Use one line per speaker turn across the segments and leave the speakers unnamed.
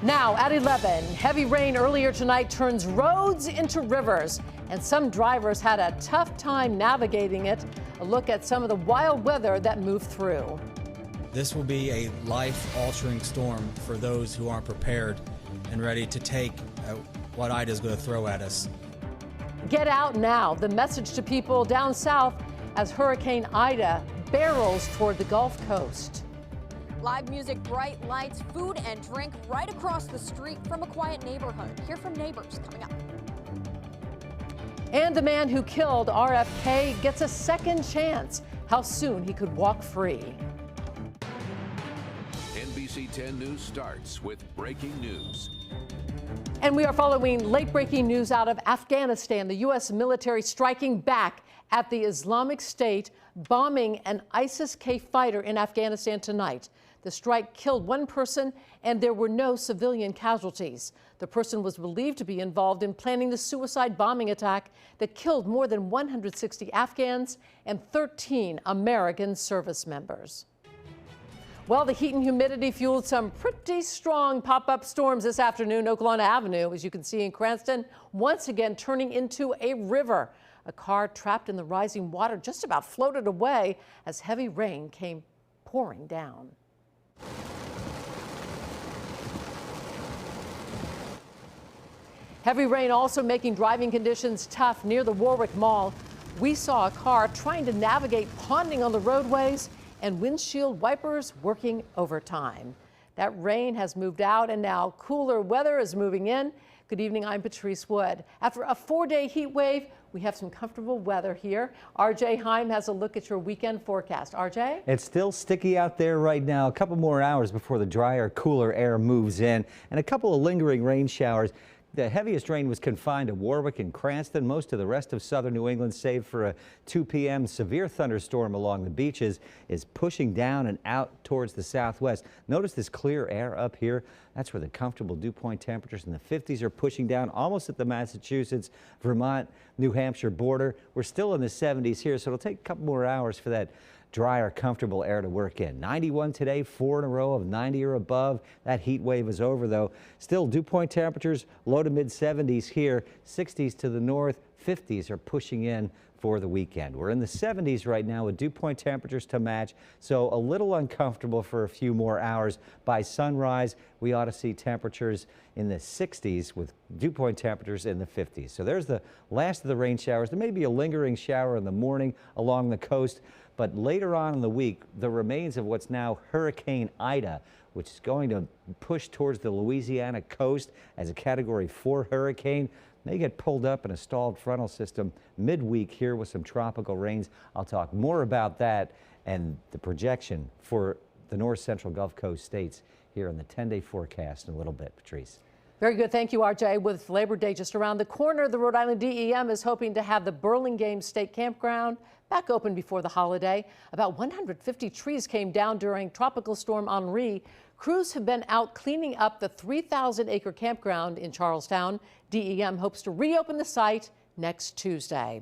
Now at 11, heavy rain earlier tonight turns roads into rivers, and some drivers had a tough time navigating it. A look at some of the wild weather that moved through.
This will be a life-altering storm for those who aren't prepared and ready to take what Ida's going to throw at us.
Get out now, the message to people down south as Hurricane Ida barrels toward the Gulf Coast.
Live music, bright lights, food and drink right across the street from a quiet neighborhood. Hear from neighbors coming up.
And the man who killed RFK gets a second chance. How soon he could walk free.
NBC 10 News starts with breaking news.
And we are following late-breaking news out of Afghanistan. The U.S. military striking back at the Islamic State, bombing an ISIS-K fighter in Afghanistan tonight. The strike killed one person, and there were no civilian casualties. The person was believed to be involved in planning the suicide bombing attack that killed more than 160 Afghans and 13 American service members. Well, the heat and humidity fueled some pretty strong pop-up storms this afternoon. Oklahoma Avenue, as you can see in Cranston, once again turning into a river. A car trapped in the rising water just about floated away as heavy rain came pouring down. Heavy rain also making driving conditions tough near the Warwick Mall. We saw a car trying to navigate ponding on the roadways and windshield wipers working overtime. That rain has moved out and now cooler weather is moving in. Good evening, I'm Patrice Wood. After a 4-day heat wave, we have some comfortable weather here. RJ Heim has a look at your weekend forecast. RJ?
It's still sticky out there right now. A couple more hours before the drier, cooler air moves in, and a couple of lingering rain showers. The heaviest rain was confined to Warwick and Cranston. Most of the rest of southern New England, save for a 2 p.m. severe thunderstorm along the beaches, is pushing down and out towards the southwest. Notice this clear air up here. That's where the comfortable dew point temperatures in the 50s are pushing down, almost at the Massachusetts, Vermont, New Hampshire border. We're still in the 70s here, so it'll take a couple more hours for that drier, comfortable air to work in. 91 today, 4 in a row of 90 or above. That heat wave is over, though. Still, dew point temperatures low to mid 70s here, 60s to the north, 50s are pushing in for the weekend. We're in the 70s right now with dew point temperatures to match, so a little uncomfortable for a few more hours. By sunrise, we ought to see temperatures in the 60s with dew point temperatures in the 50s. So there's the last of the rain showers. There may be a lingering shower in the morning along the coast, but later on in the week, the remains of what's now Hurricane Ida, which is going to push towards the Louisiana coast as a Category 4 hurricane, may get pulled up in a stalled frontal system midweek here with some tropical rains. I'll talk more about that and the projection for the north central Gulf Coast states here in the 10-day forecast in a little bit. Patrice.
Very good. Thank you, RJ. With Labor Day just around the corner, the Rhode Island DEM is hoping to have the Burlingame State Campground back open before the holiday. About 150 trees came down during Tropical Storm Henri. Crews have been out cleaning up the 3,000-acre campground in Charlestown. DEM hopes to reopen the site next Tuesday.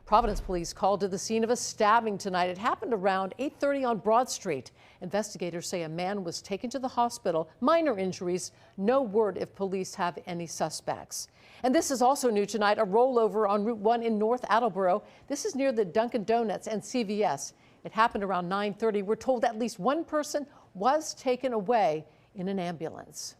Providence police called to the scene of a stabbing tonight. It happened around 8:30 on Broad Street. Investigators say a man was taken to the hospital, minor injuries. No word if police have any suspects. And this is also new tonight, a rollover on Route 1 in North Attleboro. This is near the Dunkin' Donuts and CVS. It happened around 9:30. We're told at least one person was taken away in an ambulance.